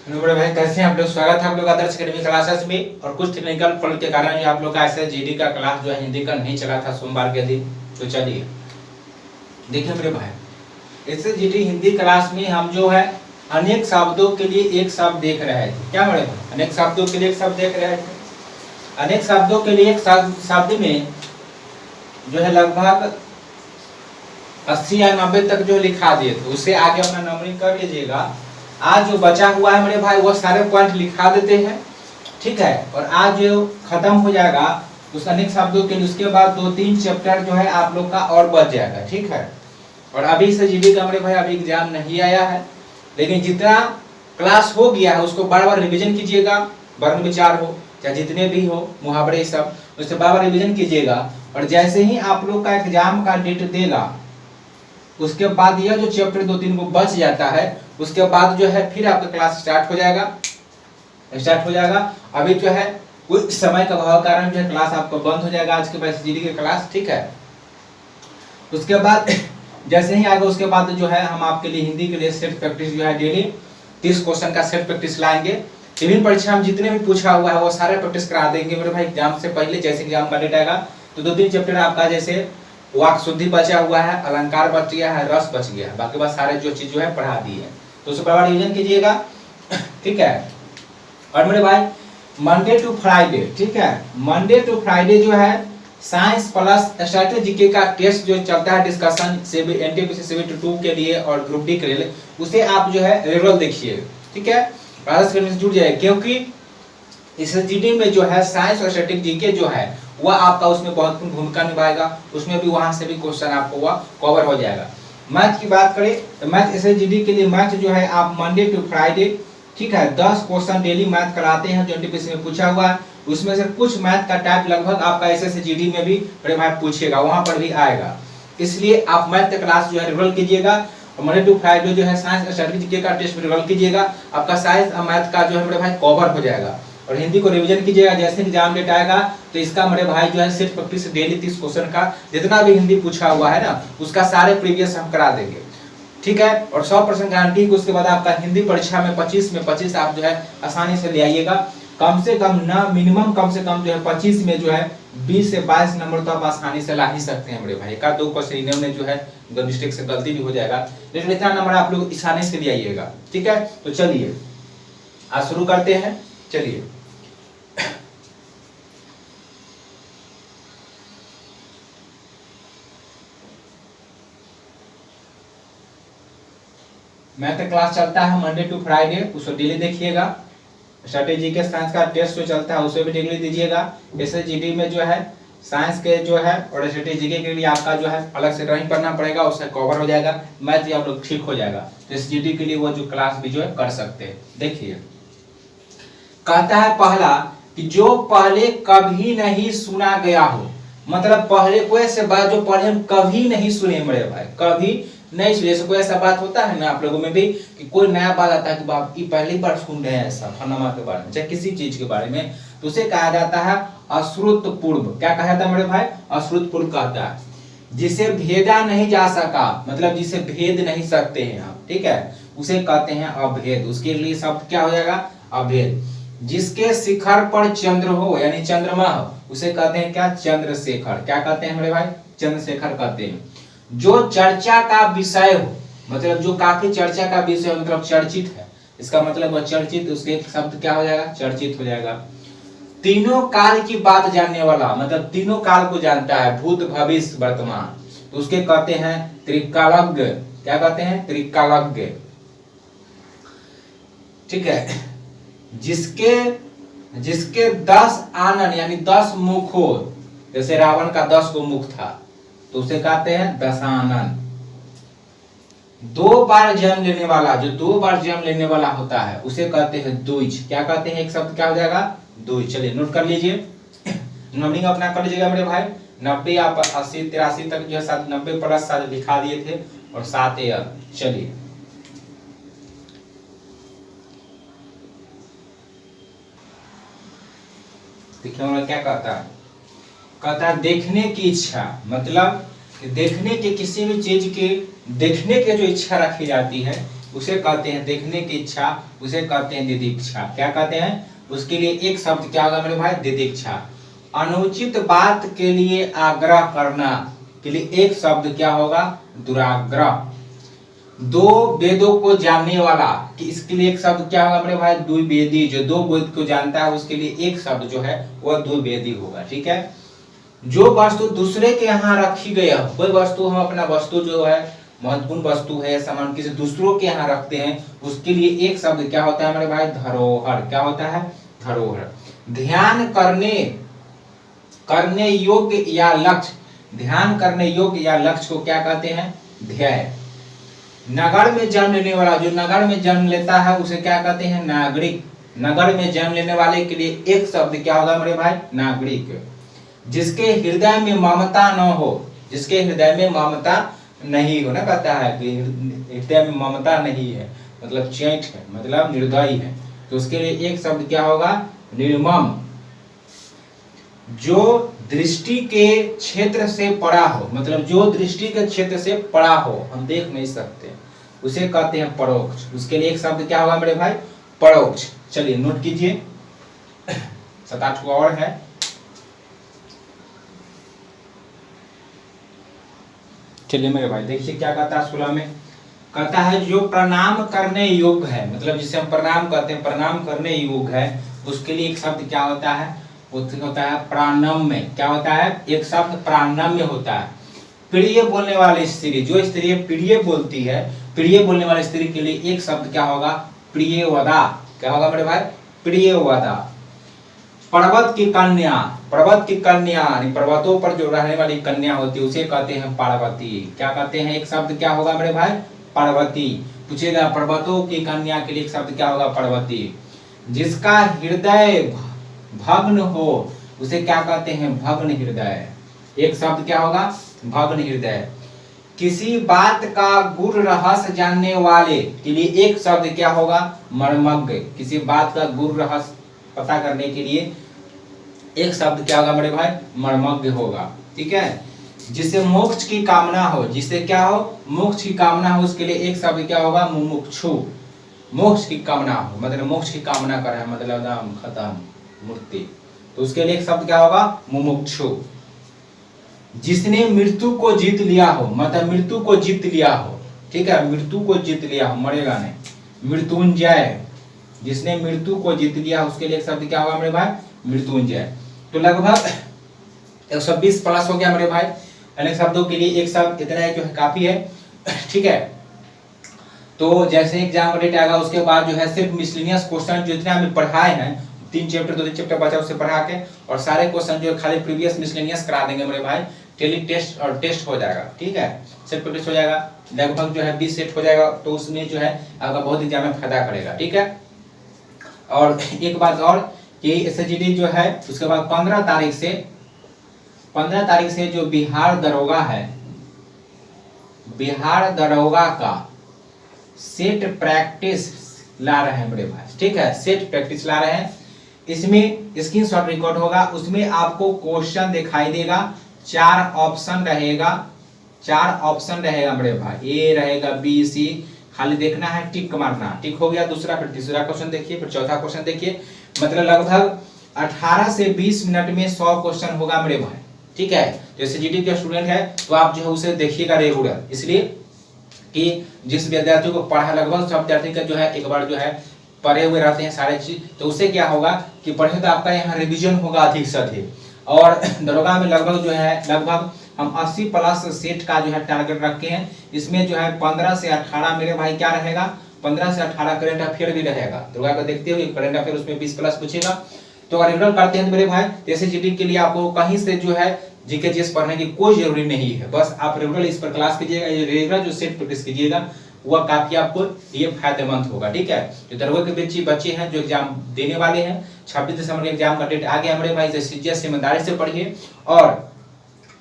Hello बड़े भाई, कैसे हैं आप लोग। स्वागत है आप लोग आदर्श एकेडमी क्लासेस में। और कुछ टेक्निकल फॉल्ट के कारण जो आप लोग का ऐसे जीडी का क्लास जो है हिंदी का नहीं चला था सोमवार के दिन। तो चलिए देखिए मेरे भाई, ऐसे जीडी हिंदी क्लास में हम जो है अनेक शब्दों के लिए एक शब्द देख रहे थे। क्या बड़े भाई, अनेक शब्दों के लिए एक शब्द देख रहे थे। अनेक शब्दों के लिए एक शब्द में जो है लगभग 80 या 90 तक जो लिखा दिए थे, उससे आगे अपना नंबरिंग कर लीजिएगा। आज जो बचा हुआ है मेरे भाई वो सारे पॉइंट लिखा देते हैं, ठीक है। और आज जो खत्म हो जाएगा उस अनेक शब्दों के लिए, उसके बाद 2-3 चैप्टर जो है आप लोग का और बच जाएगा, ठीक है। और अभी से जीडी का मेरे भाई अभी एग्जाम नहीं आया है, लेकिन जितना क्लास हो गया है उसको बार बार रिविजन कीजिएगा। वर्ण विचार हो चाहे जितने भी हो, मुहावरे सब, उससे बार बार रिविजन कीजिएगा। और जैसे ही आप लोग का एग्जाम का डेट देगा उसके बाद यह जो चैप्टर 2-3 को बच जाता है, उसके बाद जो है फिर आपका क्लास स्टार्ट हो जाएगा। अभी जो है कुछ समय का अभाव कारण जो है क्लास आपको बंद हो जाएगा, आज के बाद जीडी के क्लास, ठीक है। उसके बाद जैसे ही आएगा उसके बाद जो है हम आपके लिए हिंदी के लिए सेट प्रैक्टिस जो है डेली 30 क्वेश्चन का सेट प्रैक्टिस लाएंगे। विभिन्न परीक्षा में जितने भी पूछा हुआ है वो सारे प्रैक्टिस करा देंगे मेरे भाई एग्जाम से पहले। जैसे एग्जाम का डेट आएगा तो 2-3 चैप्टर आपका, जैसे वाक शुद्धि बचा हुआ है, अलंकार बच गया है, रस बच गया है, बाकी बस सारे जो चीज जो है पढ़ा दी है, तो उसे बार रिवीजन कीजिएगा, ठीक है। और मेरे भाई मंडे टू फ्राइडे, ठीक है, मंडे टू फ्राइडे जो है साइंस प्लस स्ट्रेटेजी का टेस्ट जो चलता है डिस्कशन एनटीपीसी सीबीटी 2 के लिए और ग्रुप डी के लिए, उसे आप जो है रेगुलर देखिए, ठीक है। जुड़ जाए, क्योंकि इस जीडी में जो है साइंस और स्ट्रेटेजी के जो है वह आपका उसमें बहुत भूमिका निभाएगा, उसमें भी वहां से भी क्वेश्चन आपको वह कवर हो जाएगा। मैथ की बात करें तो मैथ एसएसजीडी के लिए मैथ जो है आप मंडे टू फ्राइडे, ठीक है, 10 क्वेश्चन डेली मैथ कराते हैं जो एनटीपीसी में पूछा हुआ है। उसमें से कुछ मैथ का टाइप लगभग आपका एसएसजीडी में भी बड़े भाई पूछेगा, वहां पर भी आएगा, इसलिए आप मैथ का क्लास जो है रेगुलर कीजिएगा। और मंडे टू फ्राइडे जो है साइंस और स्ट्रेटेजी का टेस्ट रेगुलर कीजिएगा, आपका साइंस और मैथ का जो है बड़े भाई कवर हो जाएगा। और हिंदी को रिवीजन कीजिएगा, जैसे एग्जाम डेट आएगा तो इसका मेरे भाई जो है सिर्फ प्रैक्टिस डेली 30 क्वेश्चन का जितना भी हिंदी पूछा हुआ है ना उसका सारे प्रीवियस हम करा देंगे, ठीक है। और 100% गारंटी कि उसके बाद आपका हिंदी परीक्षा में 25 में 25 आप जो है आसानी से ले आइएगा। कम से कम ना मिनिमम कम से कम जो है 25 में जो है 20 से 22 नंबर तो आप आसानी से ला ही सकते हैं मेरे भाई। 1-2 क्वेश्चन इन्होंने जो है मिस्टेक से गलती भी हो जाएगा, लेकिन इतना नंबर आप लोग आसानी से ले आइएगा, ठीक है। तो चलिए आज शुरू करते हैं, चलिए। मैथ का क्लास चलता है मंडे टू फ्राइडे, उसको डेली देखिएगा। स्ट्रेटेजी के साइंस का टेस्ट जो चलता है उसे भी डेली दीजिएगा। एसएसजीडी में जो है साइंस के जो है और स्ट्रेटेजी के लिए आपका जो है अलग से ड्राइंग करना पड़ेगा, उससे कवर हो जाएगा, मैथ भी आप लोग ठीक हो जाएगा। तो एसएसजीडी के लिए वो जो क्लास भी जो है कर सकते हैं। देखिए कहता है पहला कि जो पहले कभी नहीं सुना गया हो, मतलब पहले कोई ऐसे बात जो पहले हम कभी नहीं सुने मेरे भाई, कभी नहीं सुने। कोई ऐसा बात होता है ना आप लोगों में भी कि कोई नया बात आता है कि बाप ये पहली बार सुन रहे हैं ऐसा फनमा के बारे में, चाहे किसी चीज के बारे में, तो उसे कहा जाता है अश्रुतपूर्व। क्या कहा जाता है मेरे भाई? अश्रुतपूर्व कहता है, जिसे भेदा नहीं जा सका, मतलब जिसे भेद नहीं सकते हैं आप, ठीक है, उसे कहते हैं अभेद। उसके लिए शब्द क्या हो जाएगा? अभेद। जिसके शिखर पर चंद्र हो यानी चंद्रमा हो उसे कहते हैं क्या? चंद्रशेखर। क्या कहते हैं मेरे भाई? चंद्रशेखर कहते हैं। जो चर्चा का विषय हो, मतलब जो काफी चर्चा का विषय हो, मतलब चर्चित है, इसका मतलब वह चर्चित, उसके शब्द क्या हो जाएगा? चर्चित हो जाएगा। तीनों काल की बात जानने वाला, मतलब तीनों काल को जानता है, भूत भविष्य वर्तमान, तो उसके कहते हैं त्रिकालज्ञ। क्या कहते हैं? त्रिकालज्ञ, ठीक है। जिसके 10 आनन यानी 10 मुख हो, जैसे रावण का 10 गो मुख था, तो उसे कहते हैं दशानन। 2 बार जन्म लेने वाला, जो 2 बार जन्म लेने वाला होता है उसे कहते हैं द्विज। क्या कहते हैं? एक शब्द क्या हो जाएगा? द्विज। चलिए नोट कर लीजिए, नंबरिंग अपना कर लीजिएगा मेरे भाई। 90 आप 80 83 तक जो है 90 प्लस 7 लिखा दिए थे और 7 एयर। चलिए देखिए क्या कहता है? कहता है देखने की इच्छा, मतलब कि देखने के किसी भी चीज के देखने की जो इच्छा रखी जाती है उसे कहते हैं देखने की इच्छा, उसे कहते हैं दिदिक्षा। क्या कहते हैं? उसके लिए एक शब्द क्या होगा मेरे भाई? दिदिक्षा। अनुचित बात के लिए आग्रह करना के लिए एक शब्द क्या होगा? दुराग्रह। दो वेदों को जानने वाला कि इसके लिए एक शब्द क्या होगा मेरे भाई? द्विवेदी। जो दो वेद को जानता है उसके लिए एक शब्द जो है वह द्विवेदी होगा। ठीक है। जो वस्तु दूसरे के यहाँ रखी गई है, कोई वस्तु हम अपना वस्तु जो है महत्वपूर्ण वस्तु है, सामान किसी दूसरों के यहाँ रखते हैं, उसके लिए एक शब्द क्या होता है मेरे भाई? धरोहर। क्या होता है? धरोहर। ध्यान करने योग्य या लक्ष्य, ध्यान करने योग्य या लक्ष्य को क्या कहते हैं? ध्येय। नगर में जन्म लेने वाला, जो नगर में जन्म लेता है उसे क्या कहते हैं? नागरिक। नगर में जन्म लेने वाले के लिए एक शब्द क्या होगा मेरे भाई? नागरिक। जिसके हृदय में ममता न हो, जिसके हृदय में ममता नहीं हो, ना कहता है कि हृदय में ममता नहीं है मतलब चैट है, मतलब निर्दयी है, तो उसके लिए एक शब्द क्या होगा? निर्मम। जो दृष्टि के क्षेत्र से पड़ा हो, मतलब जो दृष्टि के क्षेत्र से पड़ा हो, हम देख नहीं सकते, उसे कहते हैं परोक्ष। उसके लिए एक शब्द क्या होगा मेरे भाई? परोक्ष। चलिए नोट कीजिए, 7-8 को और है। चलिए मेरे भाई देखिए क्या कहता है 16 में। कहता है जो प्रणाम करने योग्य है, मतलब जिसे हम प्रणाम करते हैं, प्रणाम करने योग्य है, उसके लिए एक शब्द क्या होता है? होता है प्राणम्य। क्या होता है? एक शब्द प्राणम्य होता है। प्रिय बोलने वाली स्त्री, जो स्त्री प्रिय बोलती है, प्रिय बोलने वाली स्त्री के लिए एक शब्द क्या होगा? प्रियवदा। क्या होगा मेरे भाई? प्रियवदा। पर्वत की कन्या, पर्वत की कन्या पर्वतों पर जो रहने वाली कन्या होती है उसे कहते हैं पार्वती। क्या कहते हैं? एक शब्द क्या होगा मेरे भाई? पार्वती। पूछेगा पर्वतों की कन्या के लिए एक शब्द क्या होगा? पार्वती। जिसका हृदय भग्न हो उसे क्या कहते हैं? भग्न हृदय। एक शब्द क्या होगा? भग्न हृदय। किसी बात का गुर रहस्य जानने वाले के लिए एक शब्द क्या होगा? मर्मज्ञ। किसी बात का गुर रहस्य पता करने के लिए एक शब्द क्या होगा मेरे भाई? मर्मज्ञ होगा। ठीक है। जिसे मोक्ष की कामना हो, जिसे क्या हो? मोक्ष की कामना हो, उसके लिए एक शब्द क्या होगा? मुमुक्षु। मोक्ष की कामना हो मतलब मोक्ष की कामना कर है, मतलब नाम खत्म मूर्ति, तो उसके लिए एक शब्द क्या होगा? मुमुक्षु। जिसने मृत्यु को जीत लिया हो, मतलब मृत्यु को जीत लिया हो। ठीक है, मृत्यु को जीत लिया हो, मरेगा नहीं। मृत्युंजय। जिसने मृत्यु को जीत लिया उसके लिए एक शब्द क्या होगा मेरे भाई? मृत्युंजय। तो लगभग 120 प्लस हो गया मेरे भाई। अनेक शब्दों के लिए एक शब्द इतना है जो है काफी है। ठीक है। तो जैसे एग्जाम का डेट आएगा उसके बाद जो है सिर्फ मिसलेनियस क्वेश्चन जो इतने हमने पढ़ाए हैं, 3 चैप्टर 2 चैप्टर बचा उसे पढ़ा के, और सारे क्वेश्चन जो है खाली प्रीवियस मिसलेनियस करा देंगे मेरे भाई। टेली टेस्ट और टेस्ट हो जाएगा। ठीक है, सेट प्रैक्टिस हो जाएगा, लगभग जो है 20 सेट हो जाएगा, तो उसमें जो है आपका बहुत एग्जाम में फायदा करेगा। ठीक है। और एक बात और कि एसएचजीडी जो है उसके बाद 15 तारीख से जो बिहार दरोगा है, बिहार दरोगा का सेट प्रैक्टिस ला रहे हैं बड़े भाई। ठीक है, सेट प्रैक्टिस ला रहे हैं। इसमें स्क्रीनशॉट रिकॉर्ड होगा, उसमें आपको क्वेश्चन दिखाई देगा, 4 ऑप्शन रहेगा, 4 ऑप्शन रहेगा बड़े भाई, ए रहेगा, बी, सी, खाली देखना है, टिक मारना। टिक हो गया दूसरा, फिर तीसरा क्वेश्चन देखिए, फिर चौथा क्वेश्चन देखिए। मतलब लगभग 18 से 20 मिनट में 100 क्वेश्चन होगा मेरे भाई। ठीक है, जैसे जीडी के स्टूडेंट है तो आप जो है उसे देखिएगा रेगुलर, इसलिए कि जिस विद्यार्थी को पढ़ा, लगभग सब विद्यार्थी का जो है एक बार जो है पढ़े हुए रहते हैं सारे चीज, तो उससे क्या होगा कि पढ़े तो आपका यहाँ रिवीजन होगा अधिक से अधिक। और दरोगा में लगभग जो है लगभग हम 80 प्लस सेट का जो है टारगेट रखे हैं। इसमें जो है 15 से 18 मेरे भाई क्या रहेगा, 15 से 18 करंट अफेयर भी रहेगा। दरोगा को देखते हुए करंट अफेयर उसमें 20 प्लस पूछेगा। तो अगर रेगुलर करते हैं तो मेरे भाई जैसे जीडी के लिए आपको कहीं से जो है जीके जीएस पढ़ने की कोई जरूरी नहीं है, बस आप रेगुलर इस पर क्लास कीजिएगा, ये रेगुलर जो सेट प्रैक्टिस कीजिएगा वह काफी आपको ये फायदेमंद होगा। ठीक है, जो दरोगा के बच्चे हैं जो एग्जाम देने वाले हैं, 26 दिसंबर एग्जाम का डेट आ गया हमारे भाई, सीरियस ईमानदारी से पढ़िए और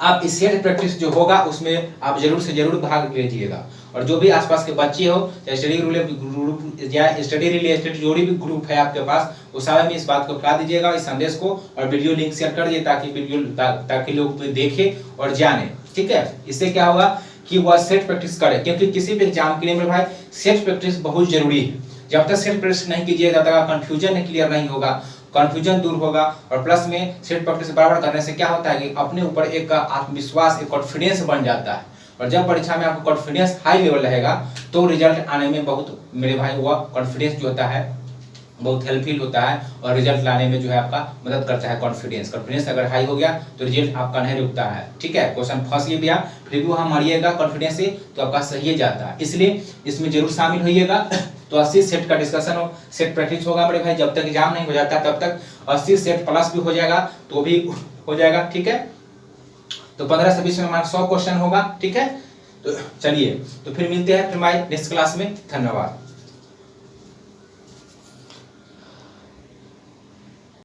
आप इस सेट प्रैक्टिस जो होगा उसमें आप जरूर से जरूर भाग लीजिएगा। और जो भी आसपास के बच्चे हो, स्टडी ग्रुप या स्टडी रिलेटेड जो भी ग्रुप है आपके पास, उस सारे में इस बात को फैला दीजिएगा, इस संदेश को, और वीडियो लिंक शेयर कर दिए ताकि लोग देखें और जाने। ठीक है, इससे क्या होगा कि वह सेट प्रैक्टिस करे, क्योंकि किसी भी एग्जाम के लिए मेरे भाई सेट प्रैक्टिस बहुत जरूरी है। जब तक सेट प्रैक्टिस नहीं कीजिएगा तब तक कंफ्यूजन क्लियर नहीं होगा, कंफ्यूजन दूर होगा। और प्लस में सेट प्रैक्टिस बराबर करने से क्या होता है कि अपने ऊपर एक आत्मविश्वास, एक कॉन्फिडेंस बन जाता है। और जब परीक्षा में आपको कॉन्फिडेंस हाई लेवल रहेगा तो रिजल्ट आने में बहुत मेरे भाई वह कॉन्फिडेंस जो होता है बहुत हेल्पफुल होता है और रिजल्ट लाने में जो है आपका मदद करता है। कॉन्फिडेंस अगर हाई हो गया तो रिजल्ट आपका नहीं रुकता है। ठीक है, क्वेश्चन फंस गया फिर भी वहाँ मारिएगा कॉन्फिडेंस से तो आपका सही जाता है, इसलिए इसमें जरूर शामिल होइएगा। तो 80 सेट का डिस्कशन हो, सेट प्रैक्टिस होगा मेरे भाई, जब तक एग्जाम नहीं हो जाता तब तक 80 सेट प्लस भी हो जाएगा तो भी हो जाएगा। ठीक है, तो 15 से 20 में हमारा 100 क्वेश्चन होगा। ठीक है, तो चलिए तो फिर मिलते हैं फिर हमारे नेक्स्ट क्लास में। धन्यवाद।